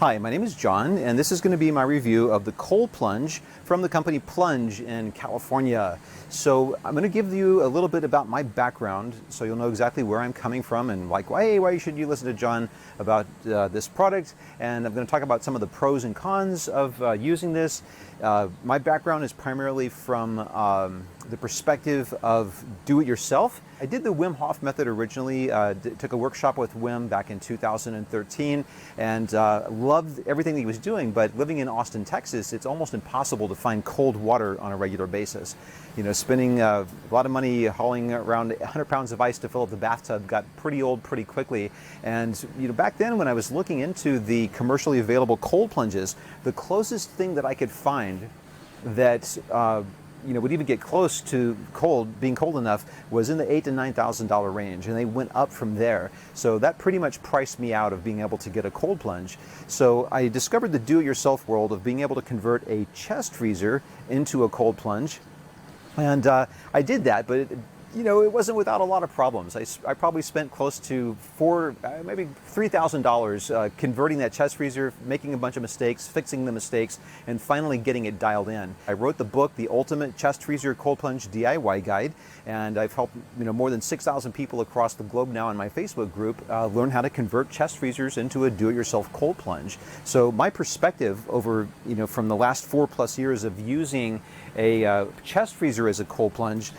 Hi, my name is John, and this is going to be my review of the cold plunge from the company Plunge in California. So I'm going to give you a little bit about my background so you'll know exactly where I'm coming from and like why should you listen to John about this product. And I'm going to talk about some of the pros and cons of using this. My background is primarily from the perspective of do-it-yourself. I did the Wim Hof method originally, took a workshop with Wim back in 2013 and loved everything that he was doing, but living in Austin, Texas, it's almost impossible to find cold water on a regular basis. You know, spending a lot of money hauling around 100 pounds of ice to fill up the bathtub got pretty old pretty quickly. And you know, back then when I was looking into the commercially available cold plunges, the closest thing that I could find that would even get close to being cold enough was in the $8,000 to $9,000 range, and they went up from there. So that pretty much priced me out of being able to get a cold plunge. So I discovered the do-it-yourself world of being able to convert a chest freezer into a cold plunge, and I did that, but it wasn't without a lot of problems. I probably spent close to maybe $3,000 converting that chest freezer, making a bunch of mistakes, fixing the mistakes, and finally getting it dialed in. I wrote the book, The Ultimate Chest Freezer Cold Plunge DIY Guide, and I've helped more than 6,000 people across the globe now in my Facebook group learn how to convert chest freezers into a do-it-yourself cold plunge. So my perspective over, from the last 4+ years of using a chest freezer as a cold plunge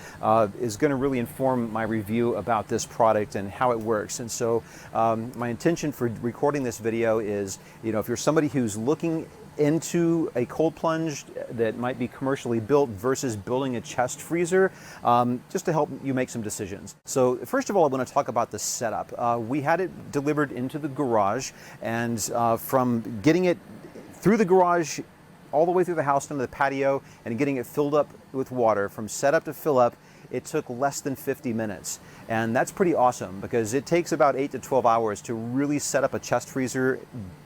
is going to really inform my review about this product and how it works. And so my intention for recording this video is, if you're somebody who's looking into a cold plunge that might be commercially built versus building a chest freezer, just to help you make some decisions. So first of all, I want to talk about the setup. We had it delivered into the garage, and from getting it through the garage all the way through the house into the patio and getting it filled up with water, from setup to fill up, it took less than 50 minutes. And that's pretty awesome because it takes about 8 to 12 hours to really set up a chest freezer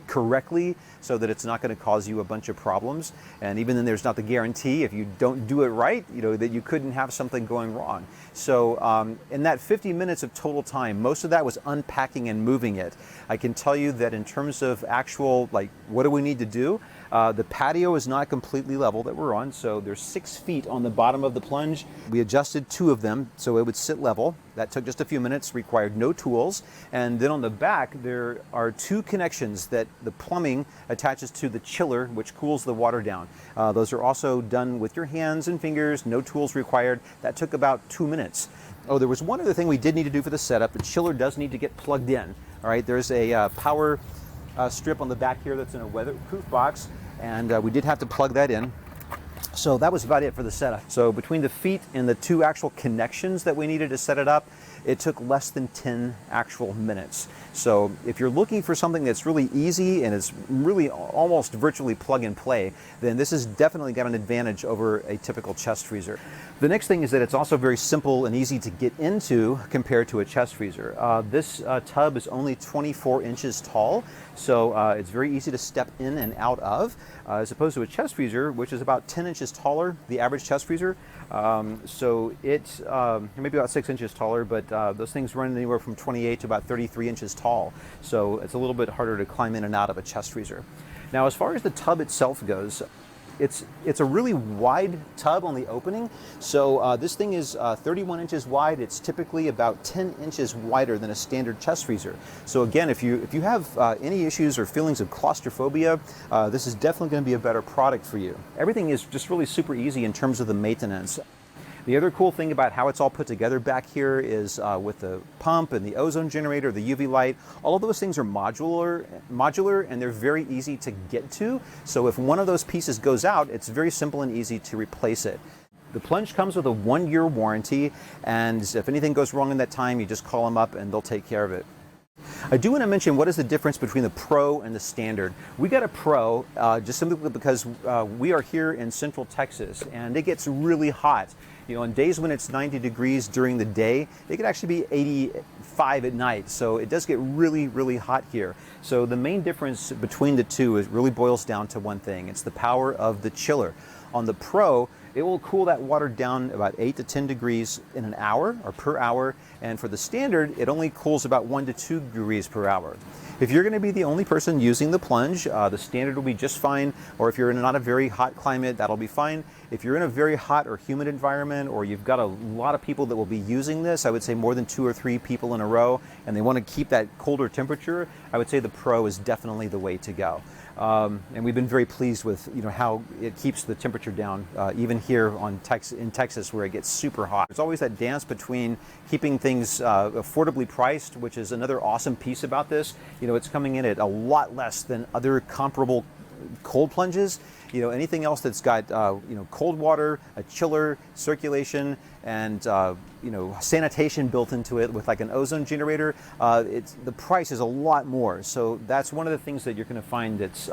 correctly so that it's not going to cause you a bunch of problems. And even then, there's not the guarantee if you don't do it right, that you couldn't have something going wrong. So in that 50 minutes of total time, most of that was unpacking and moving it. I can tell you that in terms of actual, what do we need to do? The patio is not completely level that we're on, so there's 6 feet on the bottom of the plunge. We adjusted 2 of them so it would sit level. That took just a few minutes, required no tools. And then on the back, there are 2 connections that the plumbing attaches to the chiller, which cools the water down. Those are also done with your hands and fingers, no tools required. That took about 2 minutes. Oh, there was one other thing we did need to do for the setup. The chiller does need to get plugged in. All right, there's a power strip on the back here that's in a weatherproof box, and we did have to plug that in. So that was about it for the setup. So between the feet and the 2 actual connections that we needed to set it up, it took less than 10 actual minutes. So if you're looking for something that's really easy and is really almost virtually plug and play, then this has definitely got an advantage over a typical chest freezer. The next thing is that it's also very simple and easy to get into compared to a chest freezer. This tub is only 24 inches tall, so it's very easy to step in and out of, as opposed to a chest freezer, which is about 10 inches taller, the average chest freezer. So it's maybe about 6 inches taller, but those things run anywhere from 28 to about 33 inches tall. So it's a little bit harder to climb in and out of a chest freezer. Now, as far as the tub itself goes, it's a really wide tub on the opening. So this thing is 31 inches wide. It's typically about 10 inches wider than a standard chest freezer. So again, if you have any issues or feelings of claustrophobia, this is definitely going to be a better product for you. Everything is just really super easy in terms of the maintenance. The other cool thing about how it's all put together back here is with the pump and the ozone generator, the UV light, all of those things are modular, and they're very easy to get to. So if one of those pieces goes out, it's very simple and easy to replace it. The Plunge comes with a 1-year warranty, and if anything goes wrong in that time, you just call them up and they'll take care of it. I do want to mention what is the difference between the Pro and the Standard. We got a Pro just simply because we are here in Central Texas and it gets really hot. On days when it's 90 degrees during the day, it could actually be 85 at night. So it does get really, really hot here. So the main difference between the two really boils down to one thing. It's the power of the chiller. On the Pro, it will cool that water down about 8 to 10 degrees in an hour or per hour. And for the Standard, it only cools about 1 to 2 degrees per hour. If you're going to be the only person using the Plunge, the standard will be just fine, or if you're in not a very hot climate, that'll be fine. If you're in a very hot or humid environment, or you've got a lot of people that will be using this, I would say more than 2 or 3 people in a row, and they want to keep that colder temperature, I would say the Pro is definitely the way to go. And we've been very pleased with how it keeps the temperature down, even here in Texas where it gets super hot. There's always that dance between keeping things affordably priced, which is another awesome piece about this. It's coming in at a lot less than other comparable cold plunges. Anything else that's got cold water, a chiller, circulation, and sanitation built into it with like an ozone generator, the price is a lot more. So that's one of the things that you're going to find that's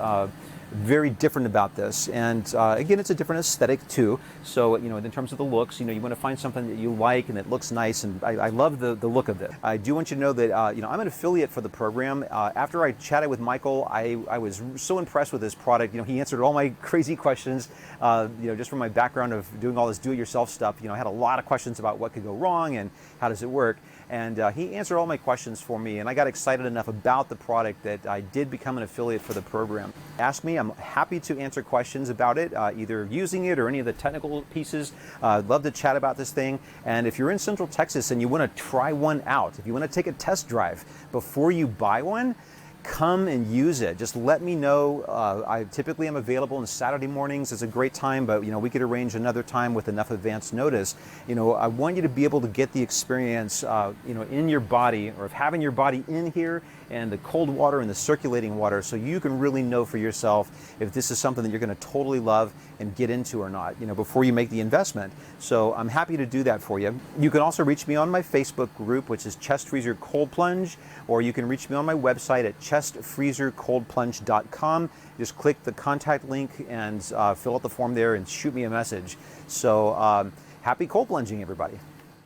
very different about this. And again, it's a different aesthetic too. So in terms of the looks, you want to find something that you like and that looks nice. And I love the look of it. I do want you to know that I'm an affiliate for the program. After I chatted with Michael, I was so impressed with this product. He answered all my crazy questions. Just from my background of doing all this do-it-yourself stuff, I had a lot of questions about what could go wrong and how does it work. And he answered all my questions for me, and I got excited enough about the product that I did become an affiliate for the program. Ask me, I'm happy to answer questions about it, either using it or any of the technical pieces. I'd love to chat about this thing. And if you're in Central Texas and you want to try one out, if you want to take a test drive before you buy one, come and use it. Just let me know. I typically am available on Saturday mornings. It's a great time, but we could arrange another time with enough advance notice. I want you to be able to get the experience, in your body, or of having your body in here and the cold water and the circulating water, so you can really know for yourself if this is something that you're going to totally love and get into or not, before you make the investment. So I'm happy to do that for you. You can also reach me on my Facebook group, which is Chest Freezer Cold Plunge, or you can reach me on my website at chestfreezercoldplunge.com. Just click the contact link and fill out the form there and shoot me a message. So happy cold plunging, everybody.